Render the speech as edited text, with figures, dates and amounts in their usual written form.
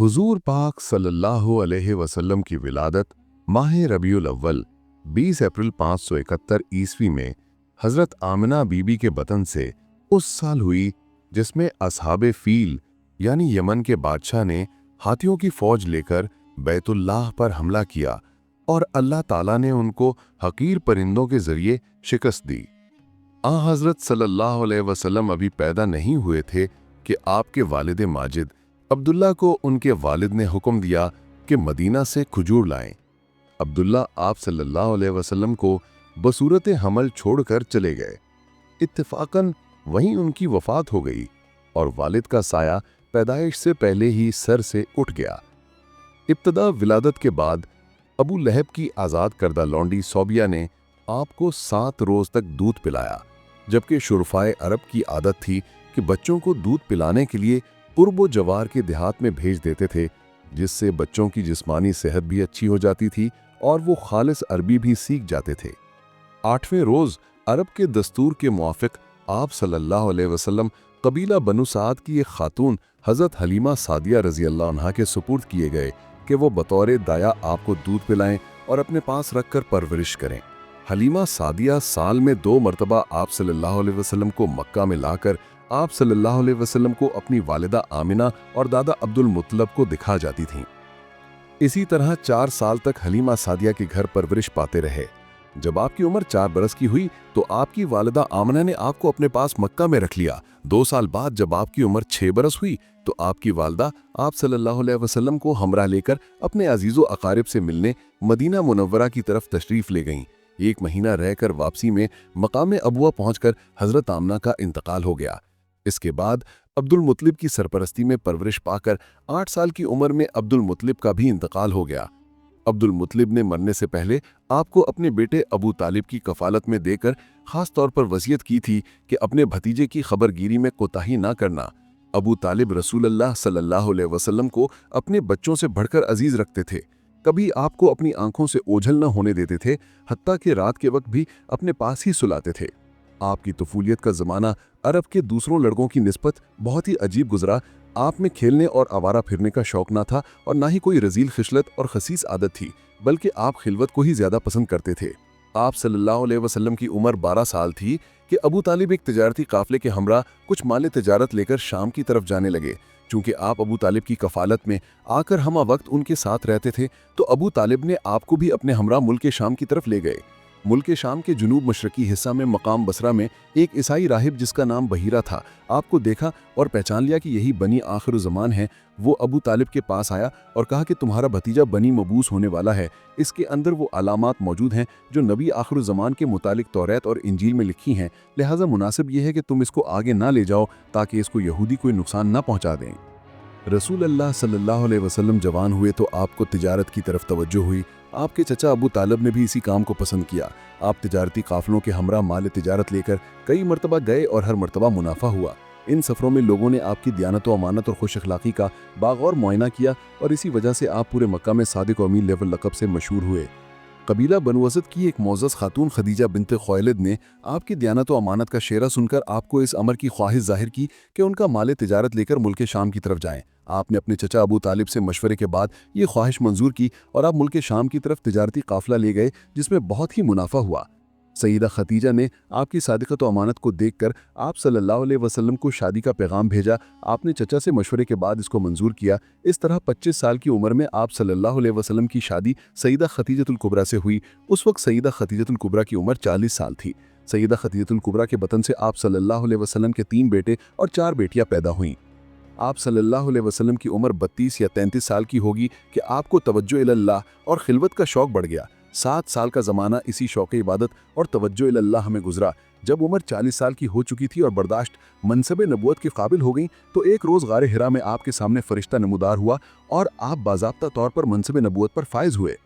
हुजूर पाक सल्लल्लाहु अलैहि वसल्लम की विलादत माह रबीउल अव्वल 20 अप्रैल 571 ईस्वी में हज़रत आमिना बीबी के बतन से उस साल हुई जिसमें असहाबे फील यानी यमन के बादशाह ने हाथियों की फौज लेकर बैतुल्लाह पर हमला किया और अल्लाह ताला ने उनको हकीर परिंदों के जरिए शिकस्त दी। हज़रत सल्लल्लाहु अलैहि वसल्लम अभी पैदा नहीं हुए थे कि आपके वालिद माजिद अब्दुल्ला को उनके वालिद ने हुक्म दिया कि मदीना से खजूर लाएं। अब्दुल्ला आप सल्लल्लाहु अलैहि वसल्लम को बसूरत हमल छोड़कर चले गए। इत्तेफाकन वहीं उनकी वफात हो गई और वालिद का साया पैदाइश से पहले ही सर से उठ गया। इब्तदा विलादत के बाद अबू लहब की आज़ाद करदा लौंडी सौबिया ने आपको 7 रोज़ तक दूध पिलाया, जबकि शुरफाए अरब की आदत थी कि बच्चों को दूध पिलाने के लिए कुर्ब जवार के देहात में भेज देते थे, जिससे बच्चों की जिस्मानी सेहत भी अच्छी हो जाती थी और वो खालिस अरबी भी सीख जाते थे। 8वें रोज़ अरब के दस्तूर के मुआफिक आप सल्लल्लाहु अलैहि वसल्लम कबीला बनु साद की एक खातून हज़रत हलीमा सादिया रज़ी अल्लाह अन्हा के सुपुर्द किए गए कि वो बतौर दाया आपको दूध पिलाएं और अपने पास रखकर परवरिश करें। हलीमा सादिया साल में 2 मरतबा आप सल्लल्लाहु अलैहि वसल्लम को मक्का में लाकर आप सल्लल्लाहु अलैहि वसल्लम को अपनी वालिदा आमिना और दादा अब्दुल मुत्तलब को दिखा जाती थीं। इसी तरह 4 साल तक हलीमा सादिया के घर परवरिश पाते रहे। जब आपकी उम्र 4 बरस की हुई तो आपकी वालिदा आमिना ने आपको अपने पास मक्का में रख लिया। 2 साल बाद जब आपकी उम्र 6 बरस हुई तो आपकी वालिदा आप सल्लल्लाहु अलैहि वसल्लम को हमरा लेकर अपने अजीज़ो अकारिब से मिलने मदीना मुनव्वरा की तरफ तशरीफ़ ले गईं। 1 महीना रहकर वापसी में मकाम अबुआ पहुंचकर हज़रत आमिना का इंतकाल हो गया। इसके बाद अब्दुल मुत्तलिब की सरपरस्ती में परवरिश पाकर 8 साल की उम्र में अब्दुल मुत्तलिब का भी इंतकाल हो गया। अब्दुल मुत्तलिब ने मरने से पहले आपको अपने बेटे अबू तालिब की कफालत में देकर खास तौर पर वसीयत की थी कि अपने भतीजे की खबरगिरी में कोताही ना करना। अबू तालिब रसूलुल्लाह सल्लल्लाहु अलैहि वसल्लम को अपने बच्चों से बढ़कर अजीज रखते थे। कभी आपको अपनी आंखों से ओझल न होने देते थे, हत्ता कि रात के वक्त भी अपने पास ही सुलाते थे। आपकी तफूलियत का ज़माना अरब के दूसरों लड़कों की निस्बत बहुत ही अजीब गुजरा। आप में खेलने और आवारा फिरने का शौक ना था और ना ही कोई रजील खिशलत और खसीस आदत थी, बल्कि आप खिलवत को ही ज़्यादा पसंद करते थे। आप सल्लल्लाहु अलैहि वसल्लम की उम्र 12 साल थी कि अबू तालिब एक तिजारती काफले के हमरा कुछ माल तिजारत लेकर शाम की तरफ जाने लगे। चूँकि आप अबू तालिब की कफालत में आकर हमा वक्त उनके साथ रहते थे तो अबू तालिब ने आपको भी अपने हमरा मुल्क शाम की तरफ ले गए। मुल्क शाम के जुनूब मशरकी हिस्सा में मकाम बसरा में एक ईसाई राहिब जिसका नाम बहीरा था आपको देखा और पहचान लिया कि यही बनी आखिर ज़मान है। वो अबू तालिब के पास आया और कहा कि तुम्हारा भतीजा बनी मबूस होने वाला है। इसके अंदर वो अलामात मौजूद हैं जो नबी आखिर ज़मान के मुतालिक तौरात और इंजील में लिखी हैं, लिहाजा मुनासिब यह है कि तुम इसको आगे ना ले जाओ ताकि इसको यहूदी कोई नुकसान ना पहुँचा दें। रसूल अल्लाह सल्लल्लाहु अलैहि वसल्लम जवान हुए तो आपको तिजारत की तरफ तवज्जो हुई। आपके चचा अबू तालिब ने भी इसी काम को पसंद किया। आप तिजारती काफलों के हमरा माल तिजारत लेकर कई मरतबा गए और हर मरतबा मुनाफा हुआ। इन सफ़रों में लोगों ने आपकी दियानत व अमानत और खुश अखलाक़ी का बागौर मुआयना किया और इसी वजह से आप पूरे मक्का में सादिक व अमीन लेवल लक़ब से मशहूर हुए। कबीला बनु असद की एक मोअज़्ज़ज़ खातून खदीजा बिन्त खुवैलिद ने आपकी दियानत व अमानत का शेरा सुनकर आपको इस अमर की ख्वाहिश जाहिर की कि उनका माल तिजारत लेकर मुल्क शाम की तरफ जाएं। आपने अपने चचा अबू तालिब से मशवरे के बाद ये ख्वाहिश मंजूर की और आप मुल्क शाम की तरफ तिजारती काफिला ले गए जिसमें बहुत ही मुनाफा हुआ। सईदा खदीजा ने आपकी सादिक़त व अमानत को देखकर आप सल्लल्लाहु अलैहि वसल्लम को शादी का पैगाम भेजा। आपने चचा से मशवरे के बाद इसको मंजूर किया। इस तरह 25 साल की उम्र में आप सल्लल्लाहु अलैहि वसल्लम की शादी सईदा खदीजतुल कुबरा से हुई। उस वक्त सईदा खदीजतुल कुबरा की उम्र 40 साल थी। सईदा खदीजतुल कुबरा के बतन से आप सल्लल्लाहु अलैहि वसल्लम के 3 बेटे और 4 बेटियां पैदा हुईं। आप सल्लल्लाहु अलैहि वसल्लम की उम्र 32 या 33 साल की होगी कि आपको तवज्जो इल्लाह और खिलवत का शौक बढ़ गया। 7 साल का ज़माना इसी शौक़ इबादत और तवज्जो इल्लाह में गुजरा। जब उम्र 40 साल की हो चुकी थी और बर्दाश्त मनसब नबूवत के काबिल हो गई तो एक रोज़ गारे हिरा में आपके सामने फरिश्ता नमूदार हुआ और आप बाज़ाब्ता तौर पर मनसब नबूवत पर फायज हुए।